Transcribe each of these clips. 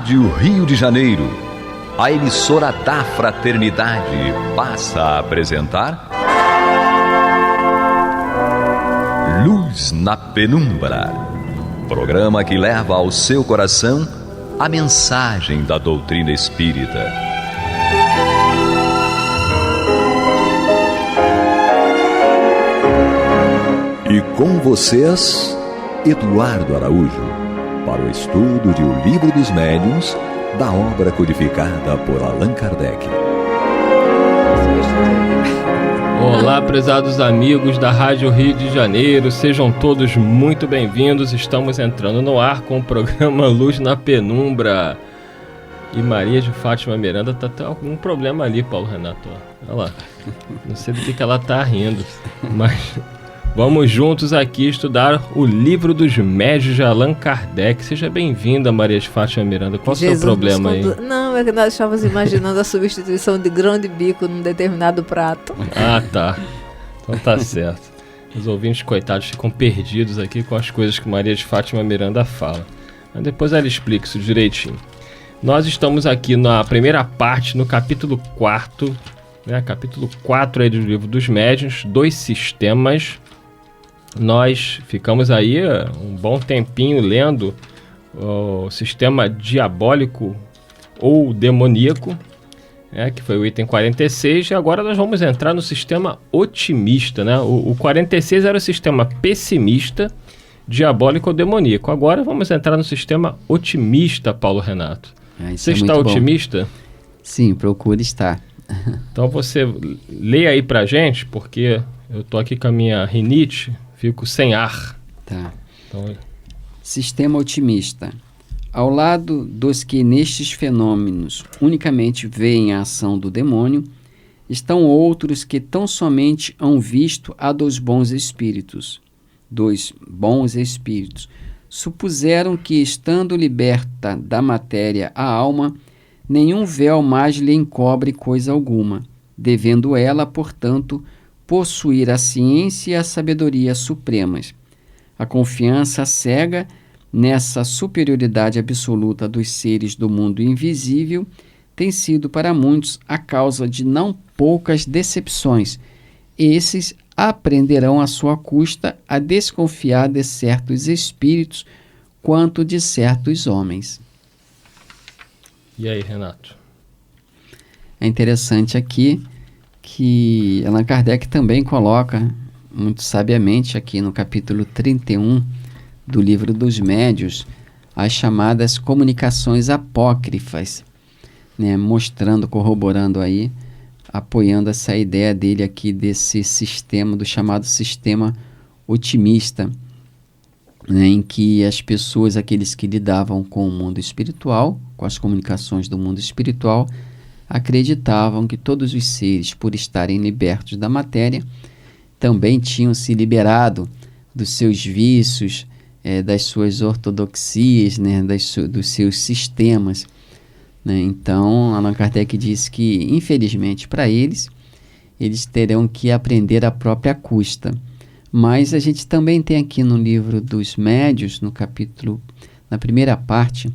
Rádio Rio de Janeiro, a emissora da Fraternidade, passa a apresentar Luz na Penumbra, programa que leva ao seu coração a mensagem da doutrina espírita. E com vocês, Eduardo Araújo, para o estudo de O Livro dos Médiuns, da obra codificada por Allan Kardec. Olá, prezados amigos da Rádio Rio de Janeiro, sejam todos muito bem-vindos. Estamos entrando no ar com o programa Luz na Penumbra. E Maria de Fátima Miranda tá tendo algum problema ali, Paulo Renato. Olha lá, não sei do que ela tá rindo, mas vamos juntos aqui estudar o Livro dos Médiuns de Allan Kardec. Seja bem-vinda, Maria de Fátima Miranda. Qual é o seu problema aí? Não, é que nós estávamos imaginando a substituição de grão de bico num determinado prato. Ah, tá. Então tá certo. Os ouvintes, coitados, ficam perdidos aqui com as coisas que Maria de Fátima Miranda fala. Mas depois ela explica isso direitinho. Nós estamos aqui na primeira parte, no capítulo 4, né? Capítulo 4 aí do Livro dos Médiuns, 2 sistemas. Nós ficamos aí um bom tempinho lendo o sistema diabólico ou demoníaco, que foi o item 46, e agora nós vamos entrar no sistema otimista, né? O 46 era o sistema pessimista, diabólico ou demoníaco. Agora vamos entrar no sistema otimista, Paulo Renato. Você está otimista? Bom. Sim, procure estar. Então você leia aí pra gente, porque eu tô aqui com a minha rinite. Fico sem ar. Tá. Então... Sistema otimista. Ao lado dos que nestes fenômenos unicamente veem a ação do demônio, estão outros que tão somente hão visto a dos bons espíritos. Supuseram que, estando liberta da matéria a alma, nenhum véu mais lhe encobre coisa alguma, devendo ela, portanto, possuir a ciência e a sabedoria supremas. A confiança cega nessa superioridade absoluta dos seres do mundo invisível tem sido para muitos a causa de não poucas decepções. Esses aprenderão à sua custa a desconfiar de certos espíritos quanto de certos homens. E aí, Renato? É interessante aqui que Allan Kardec também coloca, muito sabiamente, aqui no capítulo 31 do Livro dos Médiuns, as chamadas comunicações apócrifas, né, mostrando, corroborando aí, apoiando essa ideia dele aqui desse sistema, do chamado sistema otimista, né, em que as pessoas, aqueles que lidavam com o mundo espiritual, com as comunicações do mundo espiritual, acreditavam que todos os seres, por estarem libertos da matéria, também tinham se liberado dos seus vícios, das suas ortodoxias, né, dos seus sistemas, né? Então, Allan Kardec diz que, infelizmente para eles terão que aprender à própria custa. Mas a gente também tem aqui no Livro dos Médiuns, na primeira parte,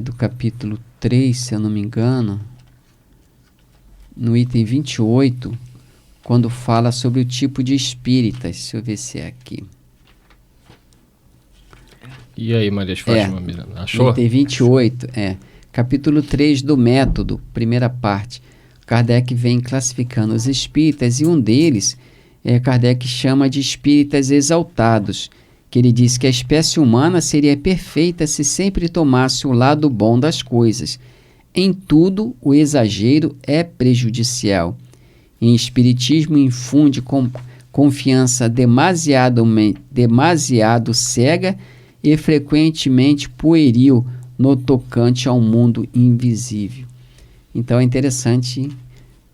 do capítulo 3, se eu não me engano, no item 28, quando fala sobre o tipo de espíritas. Deixa eu ver se é aqui. E aí, Maria de Fátima Miranda? Achou? No item 28, capítulo 3 do Método, primeira parte. Kardec vem classificando os espíritas, e um deles, Kardec chama de espíritas exaltados, que ele diz que a espécie humana seria perfeita se sempre tomasse o lado bom das coisas. Em tudo, o exagero é prejudicial. Em espiritismo, infunde confiança demasiado cega e frequentemente pueril no tocante ao mundo invisível. Então é interessante,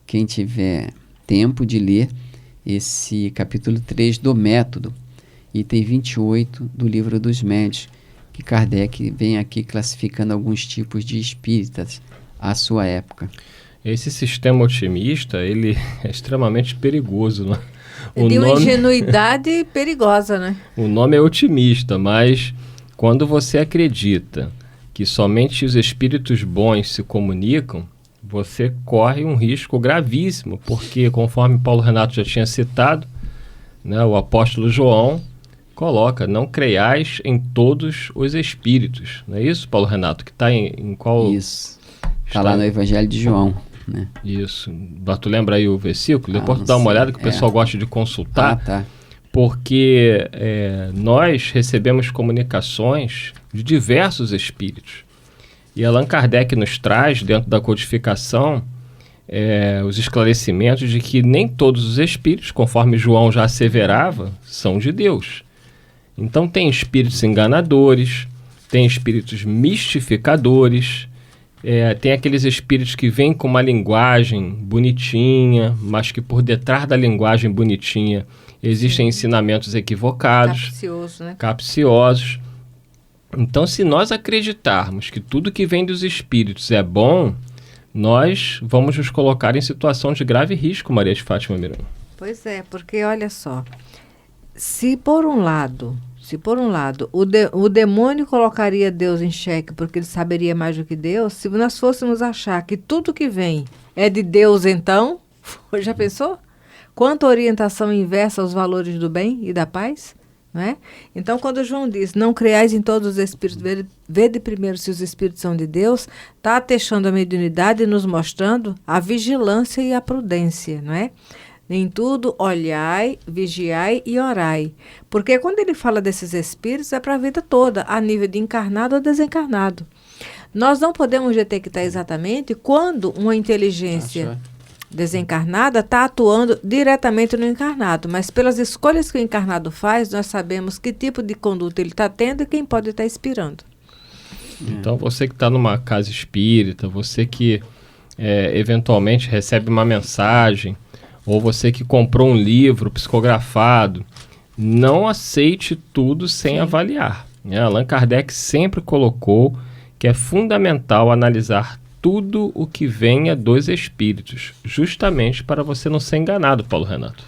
quem tiver tempo, de ler esse capítulo 3 do Método, item 28 do Livro dos Médiuns, que Kardec vem aqui classificando alguns tipos de espíritas à sua época. Esse sistema otimista, ele é extremamente perigoso, né? De uma ingenuidade perigosa, né? O nome é otimista, mas quando você acredita que somente os espíritos bons se comunicam, você corre um risco gravíssimo, porque, conforme Paulo Renato já tinha citado, né, o apóstolo João coloca: não creiais em todos os espíritos. Não é isso, Paulo Renato? Que está em qual... Isso. Está lá no Evangelho de João, né? Isso. Tu lembra aí o versículo? Depois tu dá uma sei. olhada, que o pessoal gosta de consultar. Tá. Porque nós recebemos comunicações de diversos espíritos. E Allan Kardec nos traz, dentro da codificação, os esclarecimentos de que nem todos os espíritos, conforme João já asseverava, são de Deus. Então tem espíritos enganadores, tem espíritos mistificadores, tem aqueles espíritos que vêm com uma linguagem bonitinha, mas que por detrás da linguagem bonitinha existem ensinamentos equivocados, Capcioso, né? capciosos. Então, se nós acreditarmos que tudo que vem dos espíritos é bom, nós vamos nos colocar em situação de grave risco, Maria de Fátima Miranda. Pois é, porque olha só, se por um lado o demônio colocaria Deus em xeque porque ele saberia mais do que Deus, se nós fôssemos achar que tudo que vem é de Deus, então, já pensou? Quanta orientação inversa aos valores do bem e da paz? Não é? Então, quando João diz: não creais em todos os espíritos, vede primeiro se os espíritos são de Deus, está atestando a mediunidade e nos mostrando a vigilância e a prudência, não é? Em tudo, olhai, vigiai e orai. Porque quando ele fala desses espíritos, é para a vida toda, a nível de encarnado ou desencarnado. Nós não podemos detectar exatamente quando uma inteligência desencarnada está atuando diretamente no encarnado, mas pelas escolhas que o encarnado faz, nós sabemos que tipo de conduta ele está tendo e quem pode estar inspirando. Então, você que está numa casa espírita, você que eventualmente recebe uma mensagem, ou você que comprou um livro psicografado, não aceite tudo sem avaliar. Allan Kardec sempre colocou que é fundamental analisar tudo o que venha dos espíritos, justamente para você não ser enganado, Paulo Renato.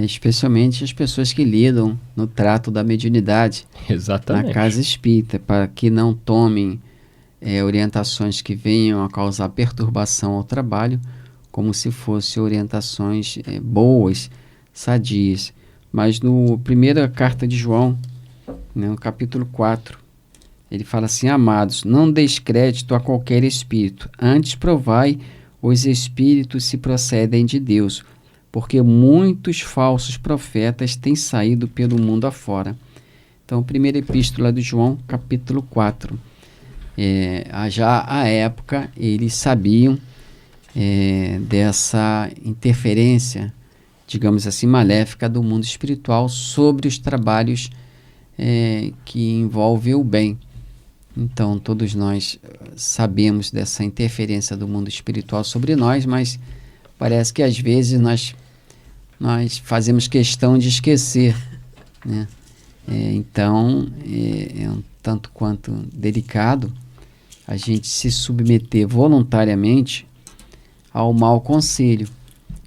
Especialmente as pessoas que lidam no trato da mediunidade. Exatamente. Na casa espírita, para que não tomem orientações que venham a causar perturbação ao trabalho, como se fossem orientações boas, sadias. Mas no primeira carta de João, no capítulo 4, ele fala assim: amados, não deis crédito a qualquer espírito, antes provai os espíritos se procedem de Deus, porque muitos falsos profetas têm saído pelo mundo afora. Então, primeira epístola de João, capítulo 4. Já à época, eles sabiam dessa interferência, digamos assim, maléfica do mundo espiritual sobre os trabalhos que envolvem o bem. Então, todos nós sabemos dessa interferência do mundo espiritual sobre nós, mas parece que às vezes nós fazemos questão de esquecer, né? Então, é um tanto quanto delicado a gente se submeter voluntariamente ao mau conselho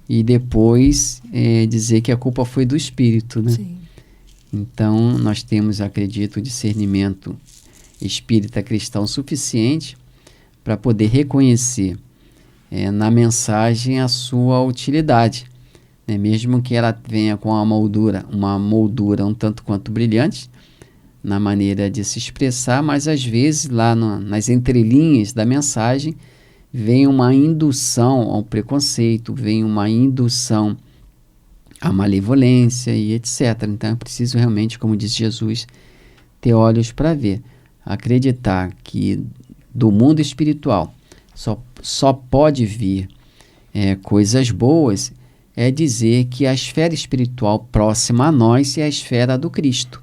e depois dizer que a culpa foi do espírito, né? Sim. Então, nós temos, acredito, discernimento espírita cristão suficiente para poder reconhecer na mensagem a sua utilidade, né? Mesmo que ela venha com uma moldura um tanto quanto brilhante na maneira de se expressar, mas às vezes lá nas entrelinhas da mensagem vem uma indução ao preconceito, vem uma indução à malevolência e etc. Então é preciso realmente, como diz Jesus, ter olhos para ver. Acreditar que do mundo espiritual só pode vir coisas boas é dizer que a esfera espiritual próxima a nós é a esfera do Cristo.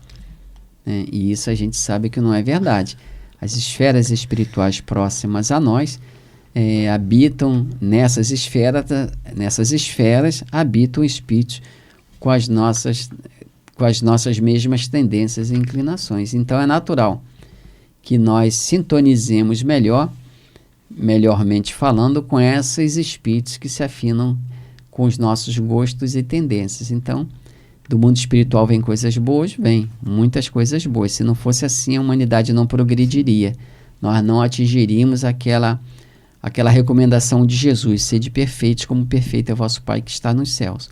E isso a gente sabe que não é verdade. As esferas espirituais próximas a nós habitam nessas esferas habitam espíritos com as nossas mesmas tendências e inclinações. Então é natural que nós sintonizemos melhormente falando, com esses espíritos que se afinam com os nossos gostos e tendências. Então, do mundo espiritual vem coisas boas? Vem, muitas coisas boas. Se não fosse assim, a humanidade não progrediria. nós não atingiríamos aquela recomendação de Jesus, sede perfeitos como perfeito é vosso Pai que está nos céus.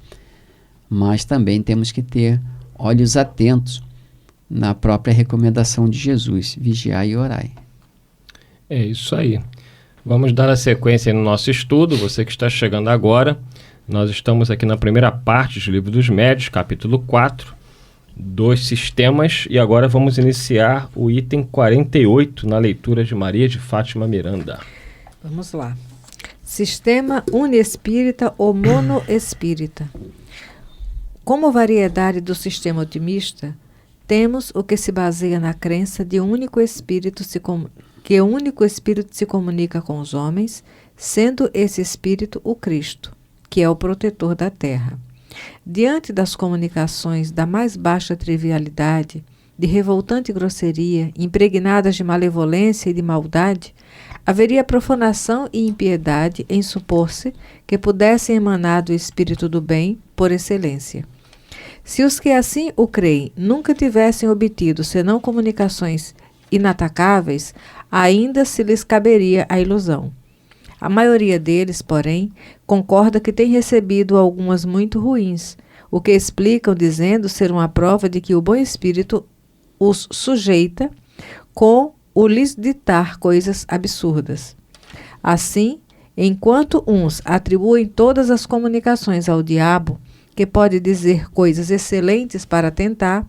Mas também temos que ter olhos atentos na própria recomendação de Jesus, vigiai e orai. É isso aí. Vamos dar a sequência no nosso estudo. Você que está chegando agora, nós estamos aqui na primeira parte do Livro dos Médiuns, capítulo 4, dos sistemas, e agora vamos iniciar o item 48 na leitura de Maria de Fátima Miranda. Vamos lá. Sistema uniespírita ou monoespírita. Como variedade do sistema otimista, temos o que se baseia na crença de que o único espírito se comunica com os homens, sendo esse espírito o Cristo, que é o protetor da terra. Diante das comunicações da mais baixa trivialidade, de revoltante grosseria, impregnadas de malevolência e de maldade, haveria profanação e impiedade em supor-se que pudessem emanar do espírito do bem por excelência. Se os que assim o creem nunca tivessem obtido senão comunicações inatacáveis, ainda se lhes caberia a ilusão. A maioria deles, porém, concorda que tem recebido algumas muito ruins, o que explicam dizendo ser uma prova de que o bom espírito os sujeita com o lhes ditar coisas absurdas. Assim, enquanto uns atribuem todas as comunicações ao diabo, que pode dizer coisas excelentes para tentar,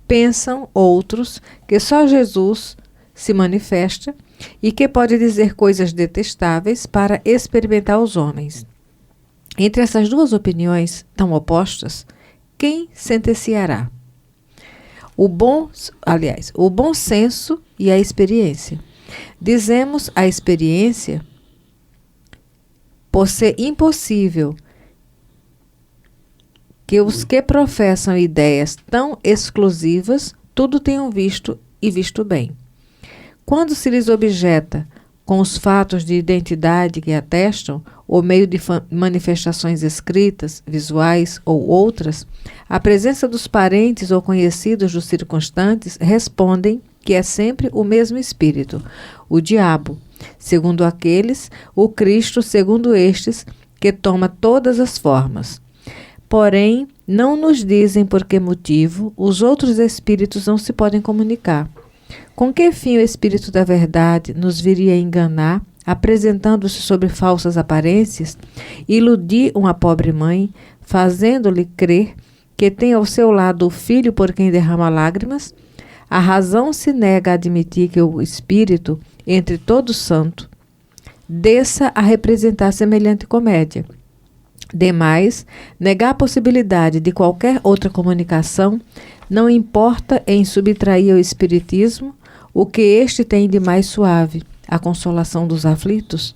pensam outros que só Jesus se manifesta e que pode dizer coisas detestáveis para experimentar os homens. Entre essas duas opiniões tão opostas, quem sentenciará? O bom senso e a experiência. Dizemos a experiência por ser impossível que os que professam ideias tão exclusivas tudo tenham visto e visto bem. Quando se lhes objeta com os fatos de identidade que atestam, ou meio de manifestações escritas, visuais ou outras, a presença dos parentes ou conhecidos dos circunstantes respondem que é sempre o mesmo espírito, o diabo, segundo aqueles, o Cristo, segundo estes, que toma todas as formas. Porém, não nos dizem por que motivo os outros espíritos não se podem comunicar. Com que fim o Espírito da Verdade nos viria a enganar, apresentando-se sob falsas aparências, iludir uma pobre mãe, fazendo-lhe crer que tem ao seu lado o filho por quem derrama lágrimas? A razão se nega a admitir que o Espírito, entre todos santo, desça a representar semelhante comédia. Demais, negar a possibilidade de qualquer outra comunicação não importa em subtrair ao Espiritismo o que este tem de mais suave, a consolação dos aflitos.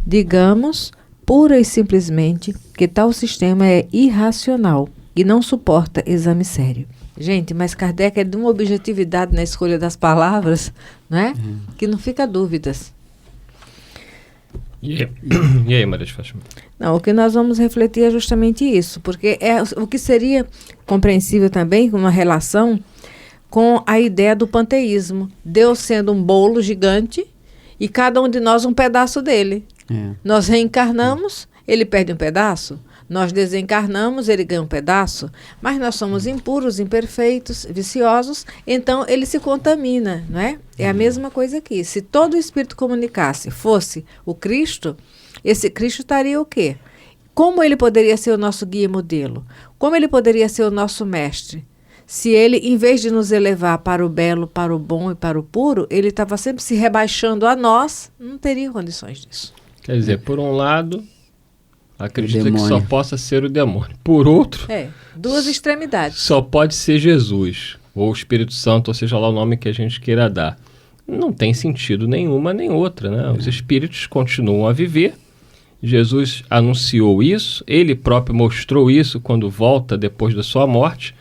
Digamos, pura e simplesmente, que tal sistema é irracional e não suporta exame sério. Gente, mas Kardec é de uma objetividade na escolha das palavras, não é? Que não fica dúvidas. E aí, Maria de Fátima? Não, o que nós vamos refletir é justamente isso, porque é o que seria compreensível também uma relação com a ideia do panteísmo. Deus sendo um bolo gigante e cada um de nós um pedaço dele. Nós reencarnamos, ele perde um pedaço. Nós desencarnamos, ele ganha um pedaço. Mas nós somos impuros, imperfeitos, viciosos, então ele se contamina, não é? É a mesma coisa aqui. Se todo o espírito comunicasse, fosse o Cristo, esse Cristo estaria o quê? Como ele poderia ser o nosso guia e modelo? Como ele poderia ser o nosso mestre? Se ele, em vez de nos elevar para o belo, para o bom e para o puro, ele estava sempre se rebaixando a nós, não teria condições disso. Quer dizer, por um lado, acredita que só possa ser o demônio. Por outro, duas extremidades. Só pode ser Jesus, ou o Espírito Santo, ou seja lá o nome que a gente queira dar. Não tem sentido nenhuma nem outra, né? Os espíritos continuam a viver. Jesus anunciou isso, ele próprio mostrou isso quando volta depois da sua morte.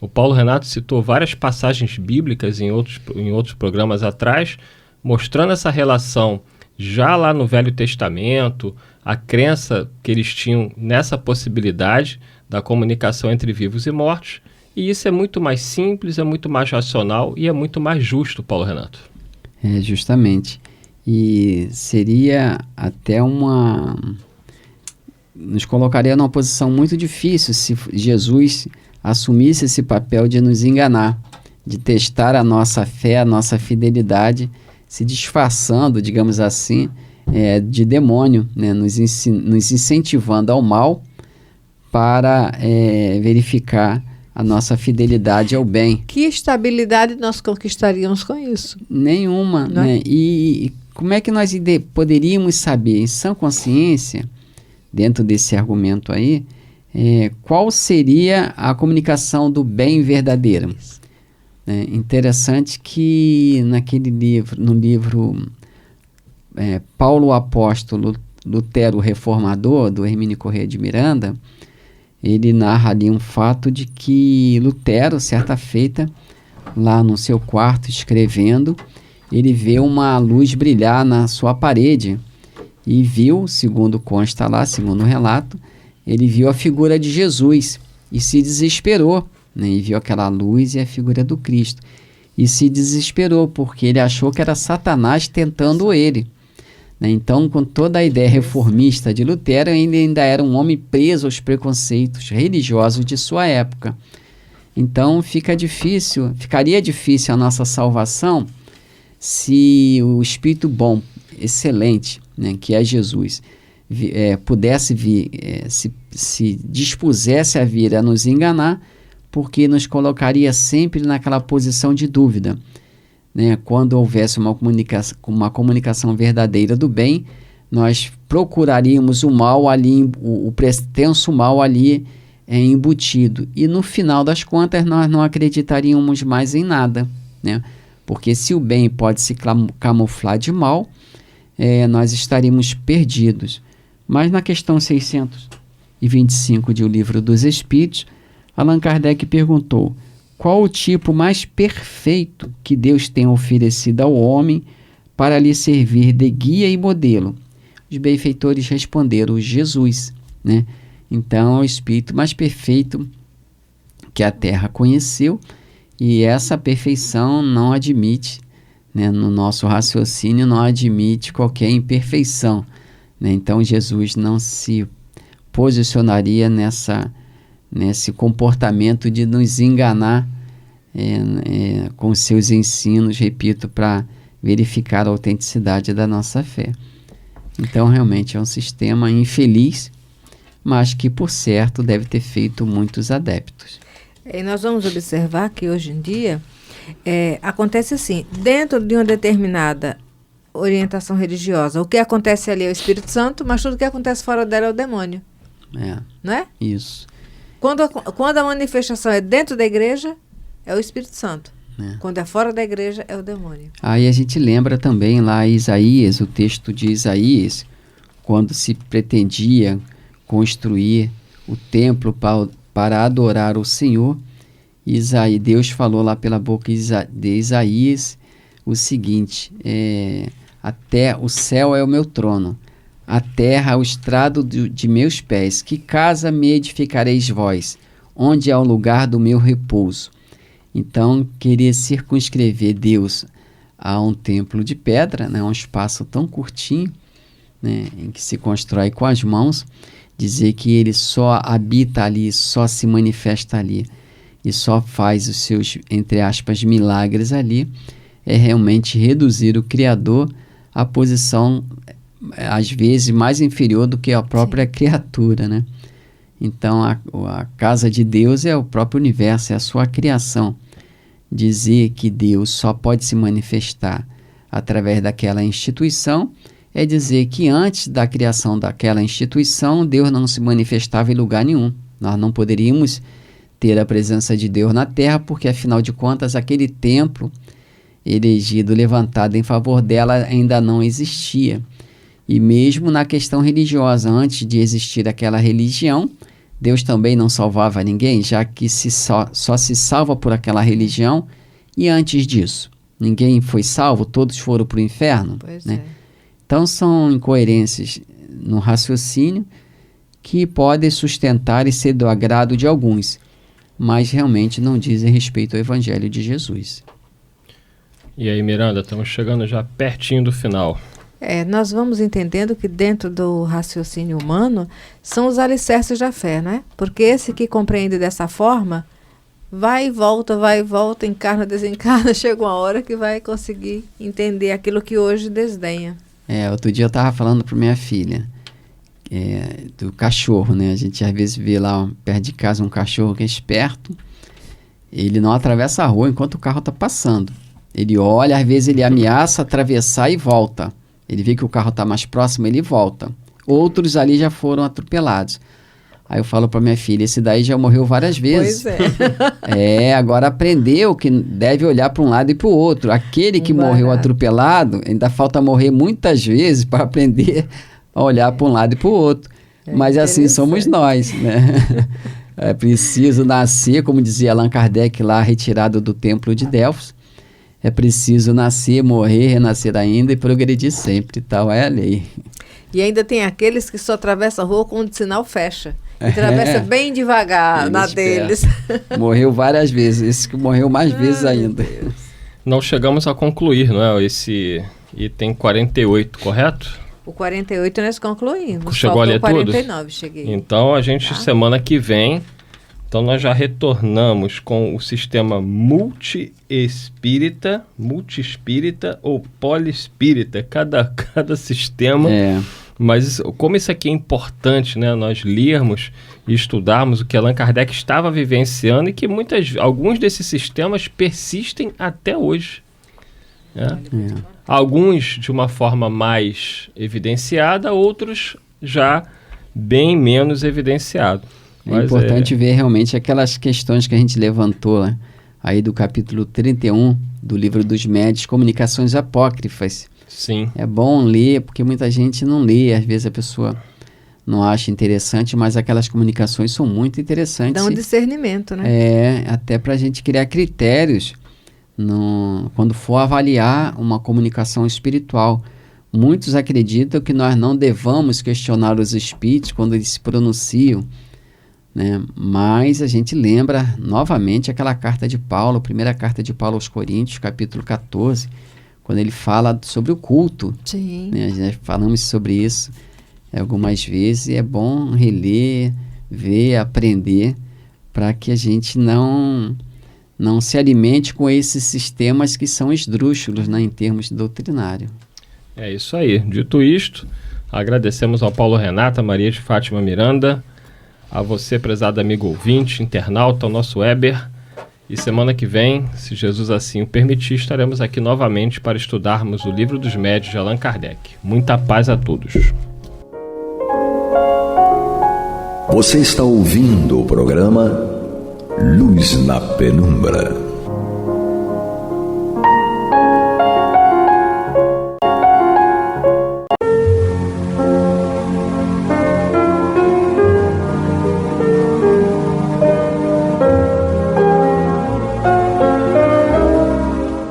O Paulo Renato citou várias passagens bíblicas em outros programas atrás, mostrando essa relação já lá no Velho Testamento, a crença que eles tinham nessa possibilidade da comunicação entre vivos e mortos. E isso é muito mais simples, é muito mais racional e é muito mais justo, Paulo Renato. Justamente. E seria até nos colocaria numa posição muito difícil se Jesus assumisse esse papel de nos enganar, de testar a nossa fé, a nossa fidelidade, se disfarçando, digamos assim, de demônio, né? Nos incentivando ao mal para verificar a nossa fidelidade ao bem. Que estabilidade nós conquistaríamos com isso? Nenhuma, Não é? né? E como é que nós poderíamos saber, em sã consciência, dentro desse argumento aí, qual seria a comunicação do bem verdadeira? Interessante que no livro Paulo o Apóstolo, Lutero o Reformador, do Hermínio Corrêa de Miranda, ele narra ali um fato de que Lutero, certa feita, lá no seu quarto escrevendo, ele vê uma luz brilhar na sua parede e viu, segundo consta lá, segundo o relato, ele viu a figura de Jesus e se desesperou, né? E viu aquela luz e a figura do Cristo e se desesperou porque ele achou que era Satanás tentando ele, né? Então, com toda a ideia reformista de Lutero, ele ainda era um homem preso aos preconceitos religiosos de sua época. Então ficaria difícil a nossa salvação se o Espírito bom, excelente, né, que é Jesus, pudesse vir, se dispusesse a vir a nos enganar, porque nos colocaria sempre naquela posição de dúvida, né? Quando houvesse uma comunicação verdadeira do bem, nós procuraríamos o mal ali, o pretenso mal ali embutido, e no final das contas nós não acreditaríamos mais em nada, né? Porque se o bem pode se camuflar de mal, nós estaríamos perdidos. Mas na questão 625 de O Livro dos Espíritos, Allan Kardec perguntou: qual o tipo mais perfeito que Deus tem oferecido ao homem para lhe servir de guia e modelo? Os benfeitores responderam: Jesus, né? Então é o espírito mais perfeito que a Terra conheceu, e essa perfeição não admite, né, no nosso raciocínio, não admite qualquer imperfeição, né? Então Jesus não se posicionaria nesse comportamento de nos enganar com seus ensinos, repito, para verificar a autenticidade da nossa fé. Então realmente é um sistema infeliz, mas que por certo deve ter feito muitos adeptos. E nós vamos observar que hoje em dia acontece assim, dentro de uma determinada orientação religiosa, o que acontece ali é o Espírito Santo, mas tudo que acontece fora dela é o demônio. Não é? Isso. Quando a manifestação é dentro da igreja, é o Espírito Santo. Quando é fora da igreja, é o demônio. Aí a gente lembra também lá Isaías, o texto de Isaías, quando se pretendia construir o templo para adorar o Senhor, Deus falou lá pela boca de Isaías o seguinte: até o céu é o meu trono, a terra o estrado de meus pés. Que casa me edificareis vós, onde é o lugar do meu repouso? Então, queria circunscrever Deus a um templo de pedra, né, um espaço tão curtinho, né, em que se constrói com as mãos, dizer que ele só habita ali, só se manifesta ali e só faz os seus, entre aspas, milagres ali, é realmente reduzir o Criador à posição, às vezes, mais inferior do que a própria criatura, né? Então, a casa de Deus é o próprio universo, é a sua criação. Dizer que Deus só pode se manifestar através daquela instituição é dizer que antes da criação daquela instituição, Deus não se manifestava em lugar nenhum. Nós não poderíamos ter a presença de Deus na Terra, porque, afinal de contas, aquele templo erigido, levantado em favor dela, ainda não existia. E mesmo na questão religiosa, antes de existir aquela religião, Deus também não salvava ninguém, já que só se salva por aquela religião. E antes disso, ninguém foi salvo, todos foram para o inferno. Pois né? Então são incoerências no raciocínio que podem sustentar e ser do agrado de alguns, mas realmente não dizem respeito ao Evangelho de Jesus. E aí, Miranda, estamos chegando já pertinho do final. Nós vamos entendendo que dentro do raciocínio humano são os alicerces da fé, né? Porque esse que compreende dessa forma vai e volta, encarna, desencarna, chega uma hora que vai conseguir entender aquilo que hoje desdenha. Outro dia eu estava falando para minha filha do cachorro, né? A gente às vezes vê lá perto de casa um cachorro que é esperto, ele não atravessa a rua enquanto o carro está passando. Ele olha, às vezes ele ameaça atravessar e volta. Ele vê que o carro está mais próximo, ele volta. Outros ali já foram atropelados. Aí eu falo para minha filha, esse daí já morreu várias vezes. Pois é. Agora aprendeu que deve olhar para um lado e para o outro. Aquele que morreu atropelado, ainda falta morrer muitas vezes para aprender a olhar para um lado e para o outro. Mas assim somos nós, né? É preciso nascer, como dizia Allan Kardec lá, retirado do templo de Delfos. É preciso nascer, morrer, renascer ainda e progredir sempre. Tal é a lei. E ainda tem aqueles que só atravessam a rua quando o sinal fecha. E atravessa bem devagar na deles. Morreu várias vezes. Esse que morreu mais vezes ainda. Não chegamos a concluir, não é? Esse item 48, correto? O 48 nós concluímos. Chegou a ler 49, tudo? Cheguei. Então a gente, semana que vem, então nós já retornamos com o sistema multi-espírita ou poliespírita, cada sistema. Mas como isso aqui é importante, né, nós lermos e estudarmos o que Allan Kardec estava vivenciando e que alguns desses sistemas persistem até hoje. Alguns de uma forma mais evidenciada, outros já bem menos evidenciado. É importante ver realmente aquelas questões que a gente levantou, né? Aí do capítulo 31 do Livro dos Médiuns, Comunicações Apócrifas. Sim. É bom ler, porque muita gente não lê, às vezes a pessoa não acha interessante, mas aquelas comunicações são muito interessantes. Dá um discernimento, né? Até para a gente criar critérios quando for avaliar uma comunicação espiritual. Muitos acreditam que nós não devamos questionar os espíritos quando eles se pronunciam, né? Mas a gente lembra novamente aquela carta de Paulo, a primeira carta de Paulo aos Coríntios, capítulo 14, quando ele fala sobre o culto. Sim. Né? Já falamos sobre isso algumas vezes e é bom reler, ver, aprender, para que a gente não se alimente com esses sistemas que são esdrúxulos, né, em termos doutrinários. É isso aí. Dito isto, agradecemos ao Paulo Renata, Maria de Fátima Miranda, a você, prezado amigo ouvinte, internauta, ao nosso Weber. E semana que vem, se Jesus assim o permitir, estaremos aqui novamente para estudarmos o Livro dos Médiuns de Allan Kardec. Muita paz a todos. Você está ouvindo o programa Luz na Penumbra.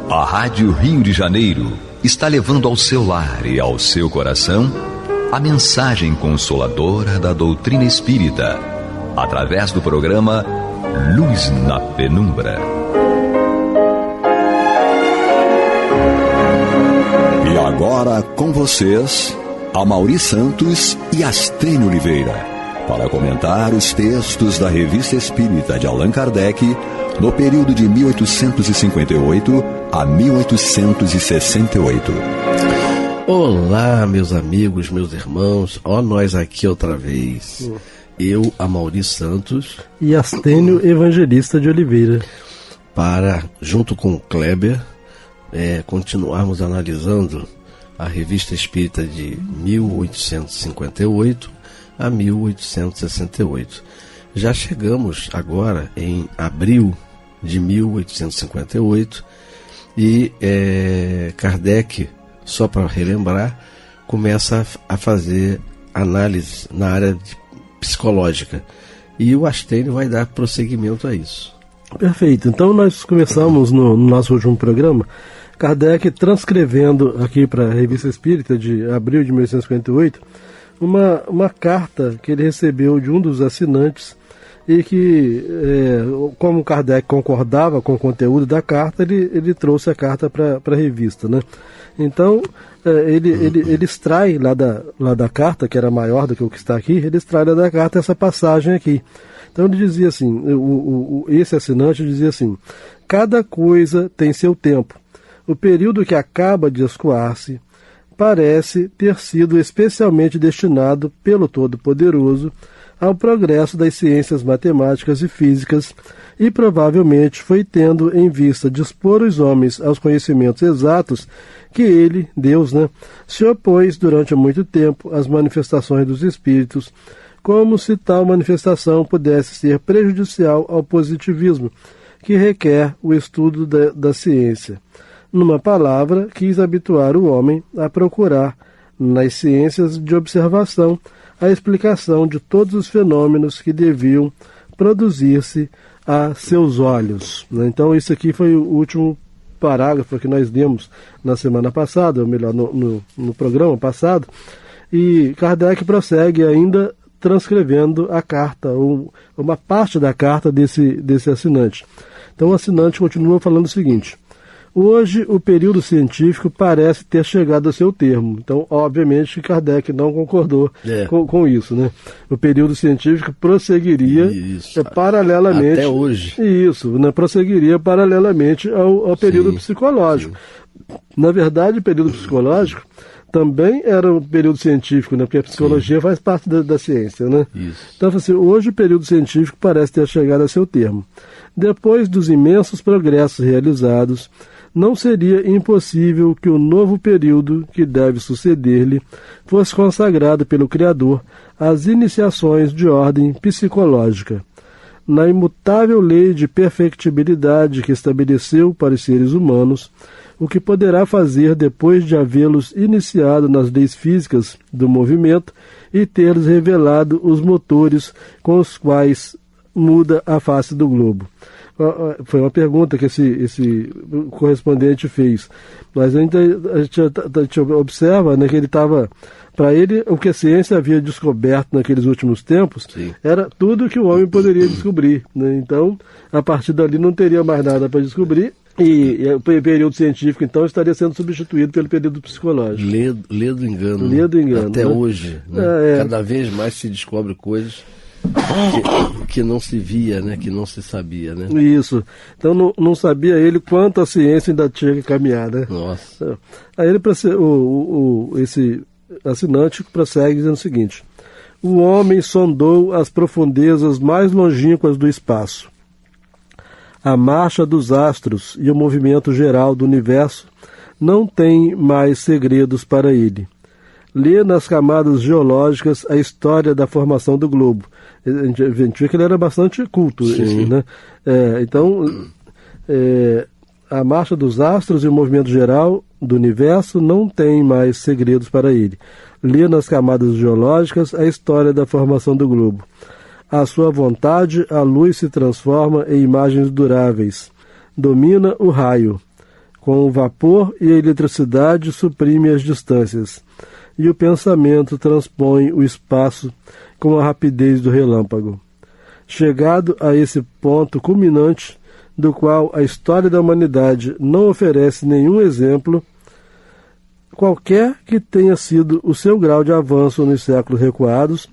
A Rádio Rio de Janeiro está levando ao seu lar e ao seu coração a mensagem consoladora da doutrina espírita, através do programa Luz na Penumbra. E agora com vocês, Amaury Santos e Astênio Oliveira, para comentar os textos da Revista Espírita de Allan Kardec no período de 1858 a 1868. Olá, meus amigos, meus irmãos, nós aqui outra vez. Eu, Amaury Santos e Astênio Evangelista de Oliveira, para, junto com o Kleber, continuarmos analisando a Revista Espírita de 1858 a 1868. Já chegamos agora em abril de 1858 e Kardec, só para relembrar, começa a fazer análise na área psicológica. E o Astênio vai dar prosseguimento a isso. Perfeito. Então nós começamos no nosso último programa, Kardec transcrevendo aqui para a Revista Espírita de abril de 1858, uma carta que ele recebeu de um dos assinantes e que, como Kardec concordava com o conteúdo da carta, ele trouxe a carta para a revista, né? Então, ele extrai lá da carta, que era maior do que o que está aqui, ele extrai lá da carta essa passagem aqui. Então ele dizia assim, esse assinante dizia assim: cada coisa tem seu tempo. O período que acaba de escoar-se parece ter sido especialmente destinado pelo Todo-Poderoso ao progresso das ciências matemáticas e físicas, e provavelmente foi tendo em vista dispor os homens aos conhecimentos exatos que ele, Deus, se opôs durante muito tempo às manifestações dos espíritos, como se tal manifestação pudesse ser prejudicial ao positivismo, que requer o estudo da ciência. Numa palavra, quis habituar o homem a procurar, nas ciências de observação, a explicação de todos os fenômenos que deviam produzir-se a seus olhos. Então, isso aqui foi o último parágrafo que nós lemos na semana passada, ou melhor, no programa passado, e Kardec prossegue ainda transcrevendo a carta, ou uma parte da carta desse assinante. Então o assinante continua falando o seguinte: hoje o período científico parece ter chegado ao seu termo. Então, obviamente, Kardec não concordou com isso, né? O período científico prosseguiria paralelamente... Até hoje. Isso, prosseguiria paralelamente ao período psicológico. Na verdade, o período psicológico também era um período científico, né? Porque a psicologia faz parte da ciência, né? Isso. Então, assim, hoje o período científico parece ter chegado a seu termo. Depois dos imensos progressos realizados, não seria impossível que o novo período que deve suceder-lhe fosse consagrado pelo Criador às iniciações de ordem psicológica. Na imutável lei de perfectibilidade que estabeleceu para os seres humanos, o que poderá fazer depois de havê-los iniciado nas leis físicas do movimento e ter-lhes revelado os motores com os quais muda a face do globo. Foi uma pergunta que esse correspondente fez. Mas a gente observa, né, que ele estava... Para ele, o que a ciência havia descoberto naqueles últimos tempos era tudo que o homem poderia descobrir, né? Então, a partir dali não teria mais nada para descobrir. E o período científico, então, estaria sendo substituído pelo período psicológico. Lê do engano. Lê do engano. Até né? hoje. Né? Cada vez mais se descobre coisas que não se via, né? Que não se sabia. Né? Isso. Então, não sabia ele quanto a ciência ainda tinha que caminhar. Né? Nossa. Aí esse assinante prossegue dizendo o seguinte: o homem sondou as profundezas mais longínquas do espaço. A marcha dos astros e o movimento geral do universo não têm mais segredos para ele. Lê nas camadas geológicas a história da formação do globo. A gente vê que ele era bastante culto. Né? A marcha dos astros e o movimento geral do universo não tem mais segredos para ele. Lê nas camadas geológicas a história da formação do globo. À sua vontade, a luz se transforma em imagens duráveis. Domina o raio. Com o vapor e a eletricidade suprime as distâncias. E o pensamento transpõe o espaço com a rapidez do relâmpago. Chegado a esse ponto culminante, do qual a história da humanidade não oferece nenhum exemplo, qualquer que tenha sido o seu grau de avanço nos séculos recuados,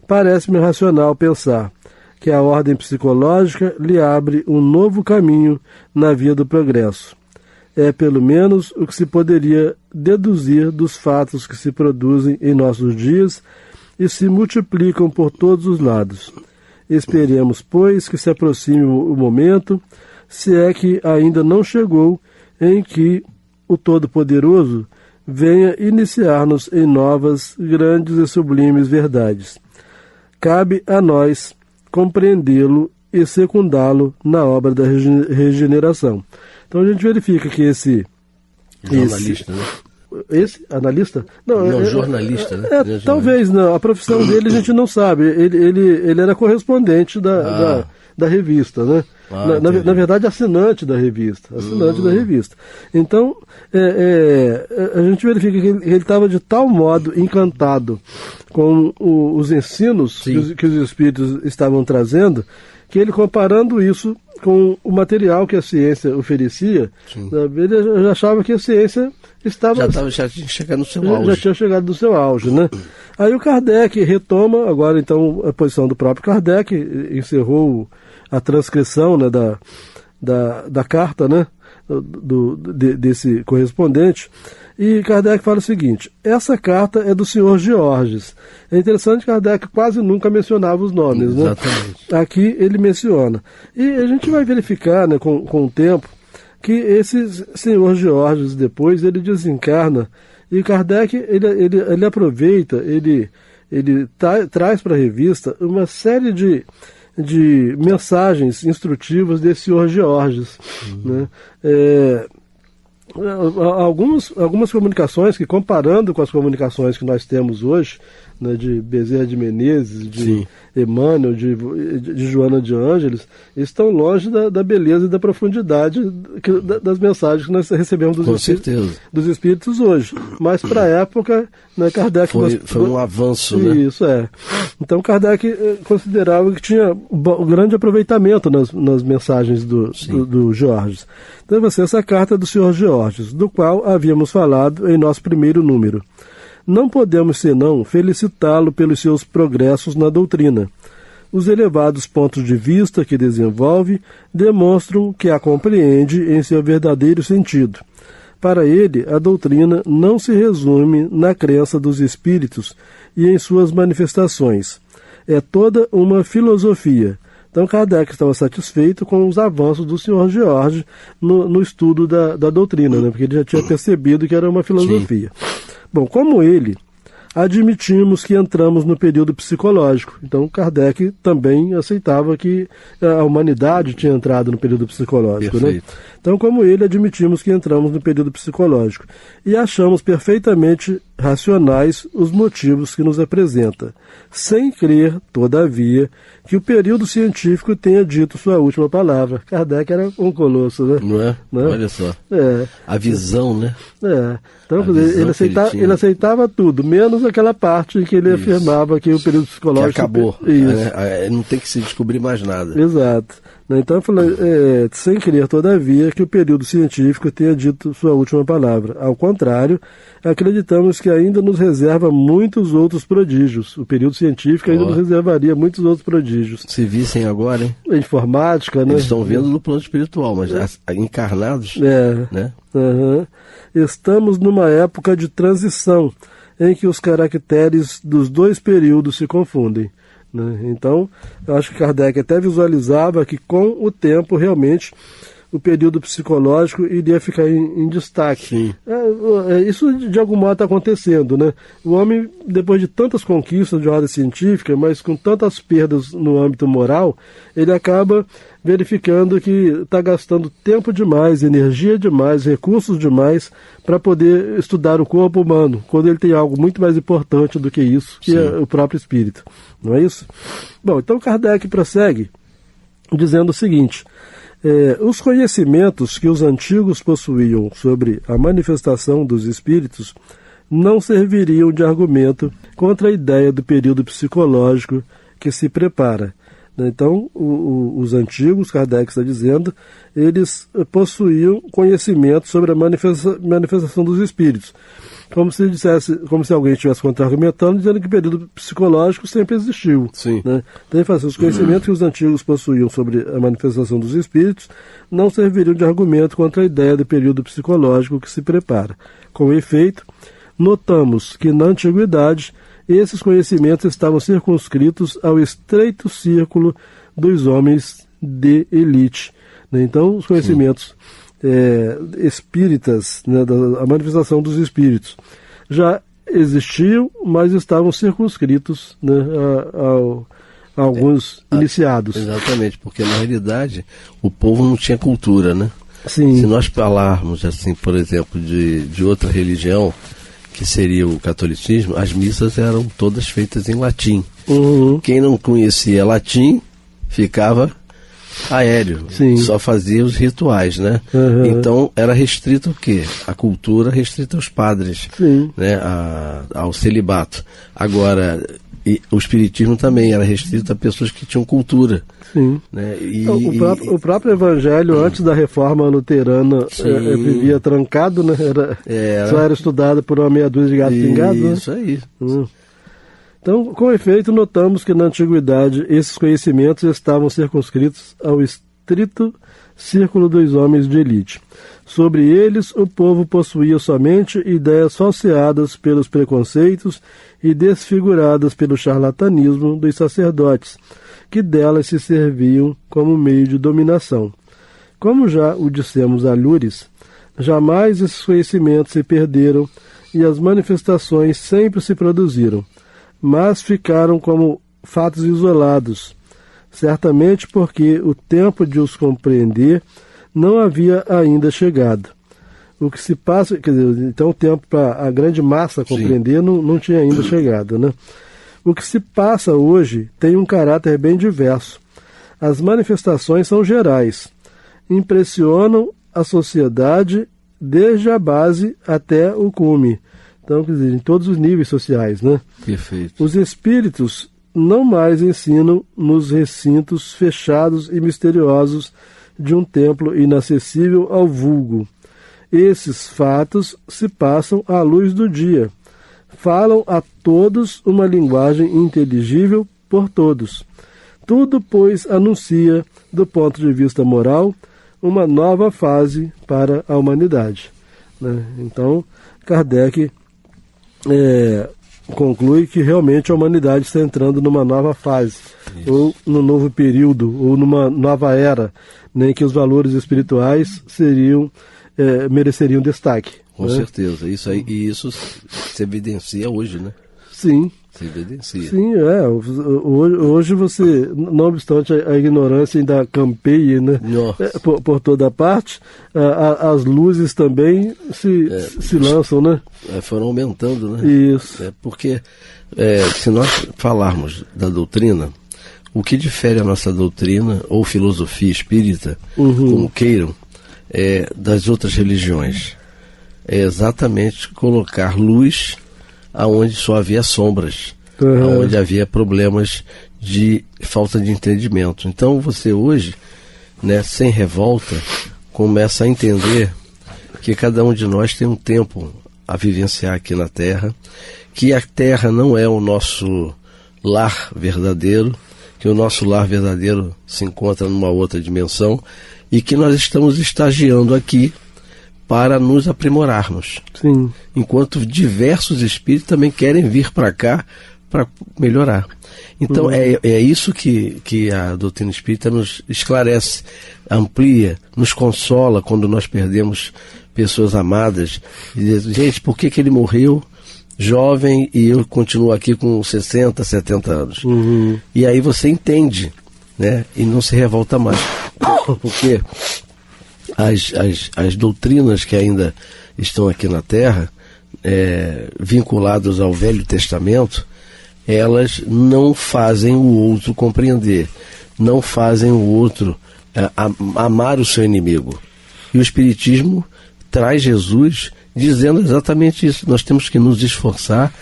parece-me racional pensar que a ordem psicológica lhe abre um novo caminho na via do progresso. É pelo menos o que se poderia deduzir dos fatos que se produzem em nossos dias e se multiplicam por todos os lados. Esperemos, pois, que se aproxime o momento, se é que ainda não chegou, em que o Todo-Poderoso venha iniciar-nos em novas, grandes e sublimes verdades. Cabe a nós compreendê-lo e secundá-lo na obra da regeneração. Então a gente verifica que esse jornalista, né? Esse analista? Não, jornalista, né? Talvez não. A profissão dele a gente não sabe. Ele era correspondente da revista, né? Na verdade, assinante da revista. Então, a gente verifica que ele estava de tal modo encantado com os ensinos que os espíritos estavam trazendo, que ele, comparando isso com o material que a ciência oferecia, ele já achava que a ciência já tinha chegado no seu auge. Já tinha chegado no seu auge, né? Aí o Kardec retoma, agora então, a posição do próprio Kardec, encerrou a transcrição, né, da carta, né, desse correspondente, e Kardec fala o seguinte: essa carta é do senhor Georges. É interessante que Kardec quase nunca mencionava os nomes, né? Exatamente. Aqui ele menciona. E a gente vai verificar, né, com o tempo, que esse senhor Georges depois ele desencarna, e Kardec ele aproveita, ele traz para a revista uma série de mensagens instrutivas desse senhor Georges, né? Algumas comunicações que, comparando com as comunicações que nós temos hoje, né, de Bezerra de Menezes, de Emmanuel, de Joana de Ângeles, estão longe da beleza e da profundidade das mensagens que nós recebemos dos espíritos hoje. Mas para a época, né, Kardec... Foi um avanço, né? Isso, Então Kardec considerava que tinha um grande aproveitamento nas mensagens do Georges. Então, essa carta é do senhor Georges, do qual havíamos falado em nosso primeiro número. Não podemos senão felicitá-lo pelos seus progressos na doutrina. Os elevados pontos de vista que desenvolve demonstram que a compreende em seu verdadeiro sentido. Para ele, a doutrina não se resume na crença dos espíritos e em suas manifestações. É toda uma filosofia. Então, Kardec estava satisfeito com os avanços do Sr. George no estudo da doutrina, né? Porque ele já tinha percebido que era uma filosofia. Bom, como ele, admitimos que entramos no período psicológico. Então, Kardec também aceitava que a humanidade tinha entrado no período psicológico, né? Então, como ele, admitimos que entramos no período psicológico e achamos perfeitamente racionais os motivos que nos apresenta, sem crer, todavia, que o período científico tenha dito sua última palavra. Kardec era um colosso, né? Não é? Olha só. A visão, né? Então, ele aceitava tudo, menos aquela parte em que ele afirmava que o período psicológico... Que acabou. Não tem que se descobrir mais nada. Exato. Então, eu falei, sem crer, todavia, que o período científico tenha dito sua última palavra. Ao contrário, acreditamos que ainda nos reserva muitos outros prodígios. O período científico ainda nos reservaria muitos outros prodígios. Se vissem agora, hein? A informática, né? Eles estão vendo no plano espiritual, mas encarnados, né? Estamos numa época de transição, em que os caracteres dos dois períodos se confundem. Então, eu acho que Kardec até visualizava que com o tempo realmente o período psicológico iria ficar em destaque. Isso de algum modo está acontecendo, né? O homem, depois de tantas conquistas de ordem científica, mas com tantas perdas no âmbito moral, ele acaba verificando que está gastando tempo demais, energia demais, recursos demais para poder estudar o corpo humano, quando ele tem algo muito mais importante do que isso, que é o próprio espírito. Não é isso? Bom, então Kardec prossegue dizendo o seguinte: os conhecimentos que os antigos possuíam sobre a manifestação dos espíritos não serviriam de argumento contra a ideia do período psicológico que se prepara. Então, os antigos, Kardec está dizendo, eles possuíam conhecimento sobre a manifestação dos espíritos. Como se alguém estivesse contra-argumentando, dizendo que o período psicológico sempre existiu. Né? Então, ele fala assim: os conhecimentos que os antigos possuíam sobre a manifestação dos espíritos não serviriam de argumento contra a ideia do período psicológico que se prepara. Com efeito, notamos que na antiguidade esses conhecimentos estavam circunscritos ao estreito círculo dos homens de elite. Né? Então, os conhecimentos espíritas, né, a manifestação dos espíritos, já existiam, mas estavam circunscritos, né, a alguns iniciados. Exatamente, porque na realidade o povo não tinha cultura, né? Se nós falarmos, assim, por exemplo, de outra religião, que seria o catolicismo, as missas eram todas feitas em latim. Quem não conhecia latim ficava aéreo, Sim. só fazia os rituais, né? Então era restrito o quê? A cultura restrita aos padres, Sim. né? Ao celibato. Agora, o espiritismo também era restrito a pessoas que tinham cultura. Sim. Né? O próprio evangelho, antes da reforma luterana, vivia trancado, né? Só era estudado por uma meia dúzia de gatos pingados. Né? Isso aí. Então, com efeito, notamos que na antiguidade esses conhecimentos estavam circunscritos ao estrito círculo dos homens de elite. Sobre eles, o povo possuía somente ideias falseadas pelos preconceitos e desfiguradas pelo charlatanismo dos sacerdotes, que delas se serviam como meio de dominação. Como já o dissemos a Lures, jamais esses conhecimentos se perderam e as manifestações sempre se produziram, mas ficaram como fatos isolados, certamente porque o tempo de os compreender não havia ainda chegado. O que se passa, quer dizer, então o tempo para a grande massa compreender não tinha ainda chegado, né? O que se passa hoje tem um caráter bem diverso. As manifestações são gerais, impressionam a sociedade desde a base até o cume. Então, quer dizer, em todos os níveis sociais, né? Perfeito. Os espíritos não mais ensinam nos recintos fechados e misteriosos de um templo inacessível ao vulgo. Esses fatos se passam à luz do dia. Falam a todos uma linguagem inteligível por todos. Tudo, pois, anuncia, do ponto de vista moral, uma nova fase para a humanidade. Né? Então, Kardec conclui que realmente a humanidade está entrando numa nova fase, ou num novo período, ou numa nova era, em que os valores espirituais mereceriam destaque. Com certeza, isso aí, e isso se evidencia hoje, né? Sim. Se evidencia. Sim, hoje você, não obstante a ignorância ainda campeie, né? Por toda parte, as luzes também se lançam, né? Foram aumentando, né? Isso. Porque se nós falarmos da doutrina, o que difere a nossa doutrina, ou filosofia espírita, como queiram, das outras religiões, é exatamente colocar luz aonde só havia sombras, aonde havia problemas de falta de entendimento. Então você hoje, né, sem revolta, começa a entender que cada um de nós tem um tempo a vivenciar aqui na Terra, que a Terra não é o nosso lar verdadeiro, que o nosso lar verdadeiro se encontra numa outra dimensão e que nós estamos estagiando aqui para nos aprimorarmos. Sim. Enquanto diversos espíritos também querem vir para cá para melhorar. Então é isso que a doutrina espírita nos esclarece, amplia, nos consola quando nós perdemos pessoas amadas. E diz, gente, por que ele morreu jovem e eu continuo aqui com 60, 70 anos? E aí você entende, né? E não se revolta mais. Porque as doutrinas que ainda estão aqui na Terra, vinculadas ao Velho Testamento, elas não fazem o outro compreender, não fazem o outro amar o seu inimigo. E o Espiritismo traz Jesus dizendo exatamente isso. Nós temos que nos esforçar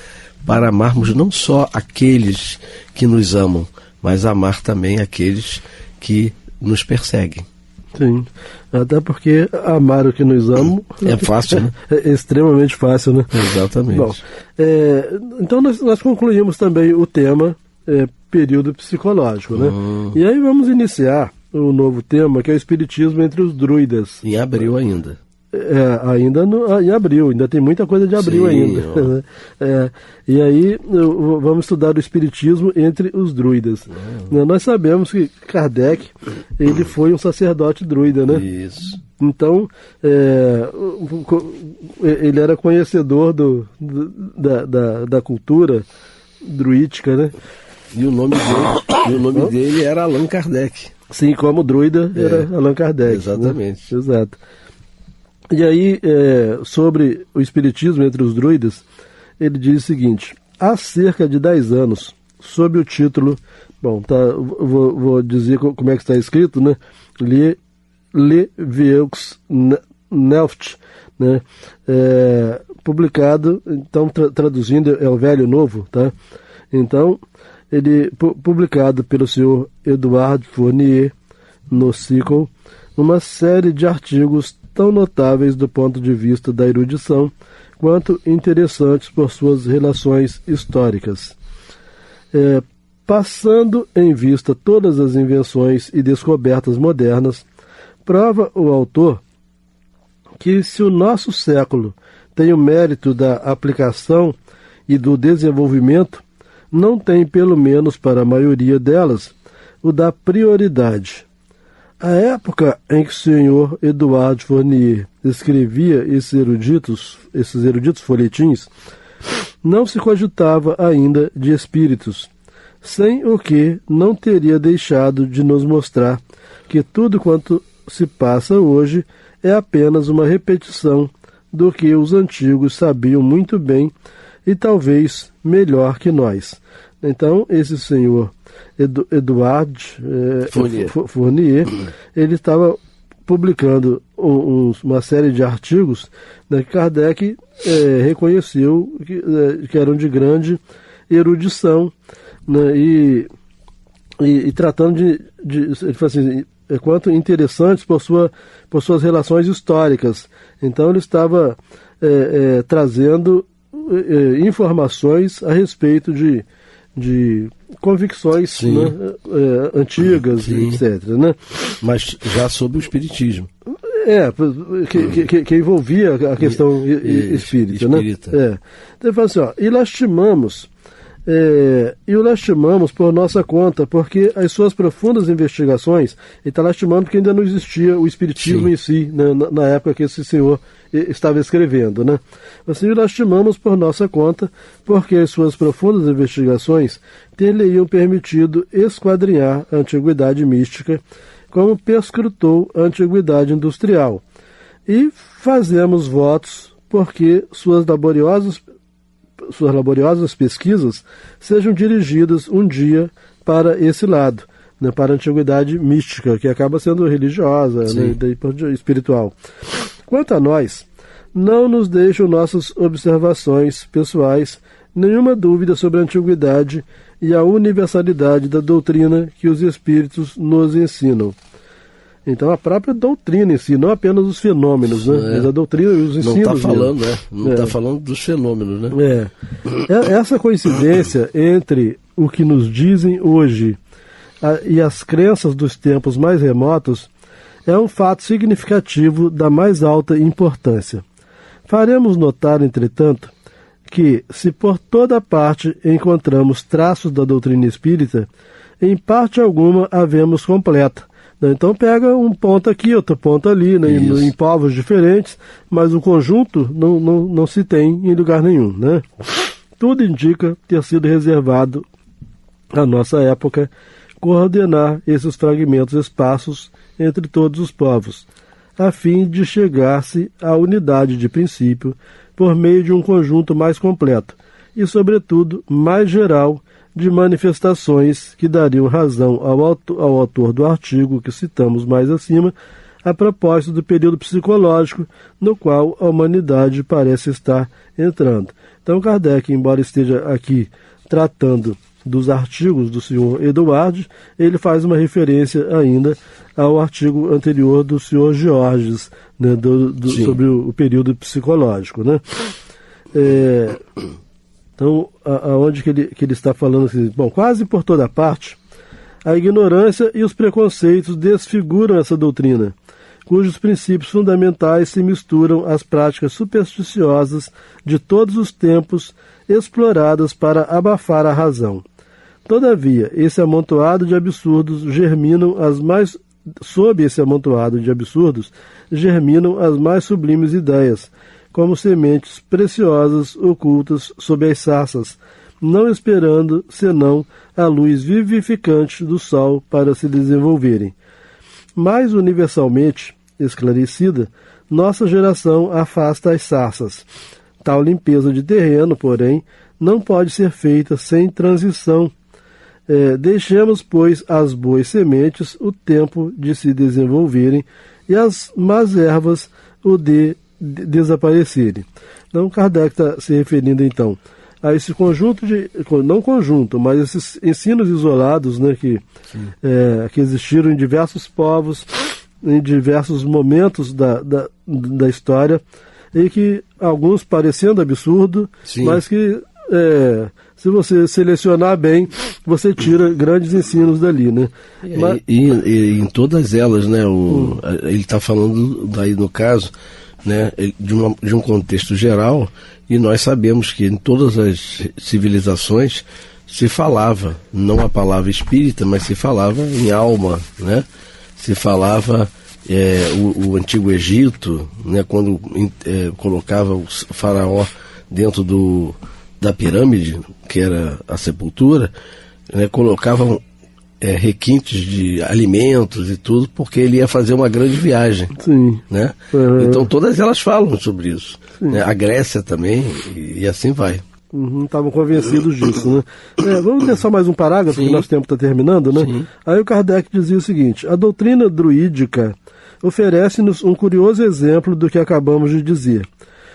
para amarmos não só aqueles que nos amam, mas amar também aqueles que nos perseguem. Sim, até porque amar o que nos amam é fácil, né? É extremamente fácil, né? Exatamente. Bom, então nós concluímos também o tema período psicológico, né? E aí vamos iniciar o novo tema, que é o espiritismo entre os druidas. Em abril ainda. Ainda em abril, ainda tem muita coisa de abril. Sim, ainda. E aí vamos estudar o espiritismo entre os druidas. Nós sabemos que Kardec ele foi um sacerdote druida, né? Isso. Então ele era conhecedor da cultura druídica, né? E o nome dele era Allan Kardec. Sim, como druida era Allan Kardec. Exatamente. Né? Exato. E aí, sobre o espiritismo entre os druidas, ele diz o seguinte: há cerca de 10 anos, sob o título Bom, tá, vou dizer como é que está escrito, né? Le Vieux Nelft, né? Publicado, então traduzindo é o Velho Novo, tá? Então, ele publicado pelo senhor Edouard Fournier no Sickle, uma série de artigos tão notáveis do ponto de vista da erudição quanto interessantes por suas relações históricas. Passando em vista todas as invenções e descobertas modernas, prova o autor que se o nosso século tem o mérito da aplicação e do desenvolvimento, não tem, pelo menos para a maioria delas, o da prioridade. A época em que o senhor Edouard Fournier escrevia esses eruditos folhetins, não se cogitava ainda de espíritos, sem o que não teria deixado de nos mostrar que tudo quanto se passa hoje é apenas uma repetição do que os antigos sabiam muito bem e talvez melhor que nós. Então, esse senhor Edouard Fournier, ele estava publicando uma série de artigos, né, que Kardec reconheceu que eram de grande erudição, né, e tratando ele falou assim, quanto interessantes por suas relações históricas. Então ele estava trazendo informações a respeito de convicções, né, antigas, etc. Né? Mas já sobre o espiritismo. Que envolvia a questão espírita. Né? Então ele fala assim, e o lastimamos por nossa conta, porque as suas profundas investigações, ele está lastimando porque ainda não existia o espiritismo em si, né, na época que esse senhor estava escrevendo, né? Assim, o lastimamos por nossa conta, porque as suas profundas investigações ter-lhe-iam permitido esquadrinhar a antiguidade mística, como perscrutou a antiguidade industrial. E fazemos votos porque suas laboriosas pesquisas sejam dirigidas um dia para esse lado, né, para a antiguidade mística, que acaba sendo religiosa, né, espiritual. Quanto a nós, não nos deixam nossas observações pessoais nenhuma dúvida sobre a antiguidade e a universalidade da doutrina que os espíritos nos ensinam. Então a própria doutrina em si, não apenas os fenômenos, né? Mas a doutrina e os ensinos. Não está falando, né? Não está falando dos fenômenos, né? Essa coincidência entre o que nos dizem hoje e as crenças dos tempos mais remotos é um fato significativo da mais alta importância. Faremos notar, entretanto, que, se por toda parte encontramos traços da doutrina espírita, em parte alguma a vemos completa. Então pega um ponto aqui, outro ponto ali, né, em povos diferentes, mas o conjunto não se tem em lugar nenhum, né? Tudo indica ter sido reservado à nossa época coordenar esses fragmentos esparsos entre todos os povos, a fim de chegar-se à unidade de princípio por meio de um conjunto mais completo e, sobretudo, mais geral de manifestações que dariam razão ao autor do artigo que citamos mais acima, a propósito do período psicológico no qual a humanidade parece estar entrando. Então Kardec, embora esteja aqui tratando dos artigos do senhor Edouard, ele faz uma referência ainda ao artigo anterior do senhor Georges, né, sobre o período psicológico, né? Então, aonde que ele está falando assim, bom, quase por toda parte, a ignorância e os preconceitos desfiguram essa doutrina, cujos princípios fundamentais se misturam às práticas supersticiosas de todos os tempos, exploradas para abafar a razão. Todavia, sob esse amontoado de absurdos, germinam as mais sublimes ideias, como sementes preciosas ocultas sob as sarças, não esperando senão a luz vivificante do sol para se desenvolverem. Mais universalmente esclarecida, nossa geração afasta as sarças. Tal limpeza de terreno, porém, não pode ser feita sem transição Deixemos, pois, as boas sementes o tempo de se desenvolverem e as más ervas o de desaparecerem. Então, Kardec está se referindo, então, a esse conjunto não conjunto, mas esses ensinos isolados, né, que existiram em diversos povos, em diversos momentos da história, e que alguns parecendo absurdo, sim, mas que se você selecionar bem, você tira grandes ensinos dali, né? E em todas elas, né, ele está falando daí no caso, né, de um contexto geral, e nós sabemos que em todas as civilizações se falava, não a palavra espírita, mas se falava em alma, né? Se falava o Antigo Egito, né, quando colocava o faraó dentro da pirâmide, que era a sepultura, né, colocavam requintes de alimentos e tudo, porque ele ia fazer uma grande viagem. Sim. Né? Então todas elas falam sobre isso. Né? A Grécia também, e assim vai. Estavam convencidos disso, né? Vamos ter só mais um parágrafo, porque nosso tempo está terminando, né? Sim. Aí o Kardec dizia o seguinte: a doutrina druídica oferece-nos um curioso exemplo do que acabamos de dizer.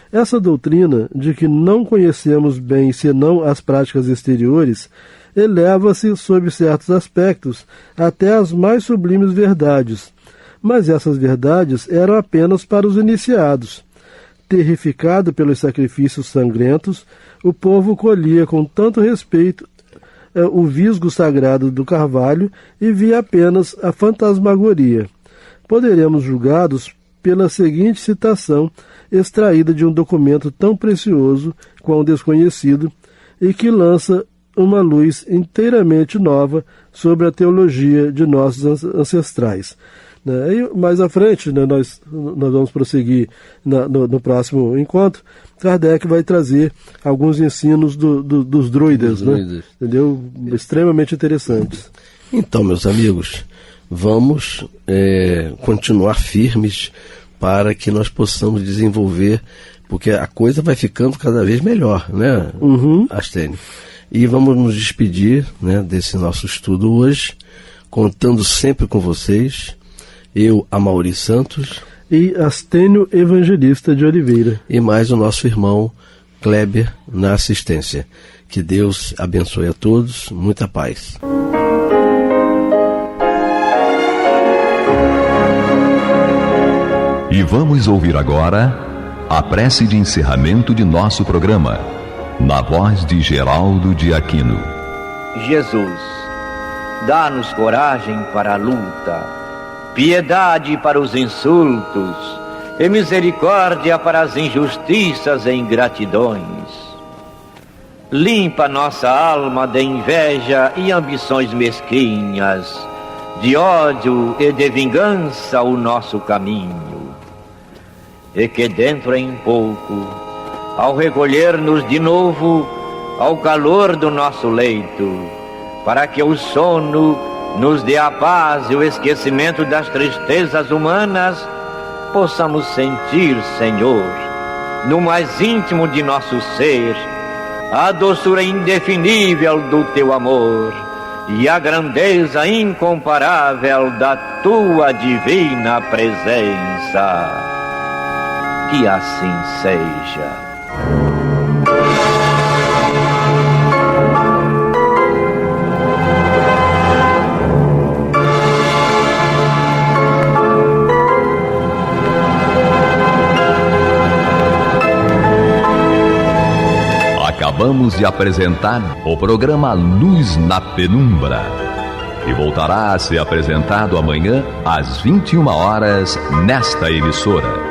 Essa doutrina, de que não conhecemos bem senão as práticas exteriores, eleva-se, sob certos aspectos, até as mais sublimes verdades. Mas essas verdades eram apenas para os iniciados. Terrificado pelos sacrifícios sangrentos, o povo colhia com tanto respeito o visgo sagrado do carvalho e via apenas a fantasmagoria. Poderemos julgados pela seguinte citação, extraída de um documento tão precioso quão desconhecido e que lança uma luz inteiramente nova sobre a teologia de nossos ancestrais. E mais à frente, né, nós vamos prosseguir no próximo encontro. Kardec vai trazer alguns ensinos dos druidas, né? Entendeu? Extremamente interessantes. Então, meus amigos, vamos continuar firmes para que nós possamos desenvolver, porque a coisa vai ficando cada vez melhor, né, Astênio? E vamos nos despedir, né, desse nosso estudo hoje, contando sempre com vocês. Eu, Amaury Santos. E Astênio Evangelista de Oliveira. E mais o nosso irmão Kleber na assistência. Que Deus abençoe a todos. Muita paz. E vamos ouvir agora a prece de encerramento de nosso programa, na voz de Geraldo de Aquino. Jesus, dá-nos coragem para a luta, piedade para os insultos e misericórdia para as injustiças e ingratidões. Limpa nossa alma de inveja e ambições mesquinhas, de ódio e de vingança o nosso caminho. E que dentro em pouco, ao recolher-nos de novo ao calor do nosso leito, para que o sono nos dê a paz e o esquecimento das tristezas humanas, possamos sentir, Senhor, no mais íntimo de nosso ser, a doçura indefinível do Teu amor e a grandeza incomparável da Tua divina presença. Que assim seja. Acabamos de apresentar o programa Luz na Penumbra, que voltará a ser apresentado amanhã às 21 horas nesta emissora.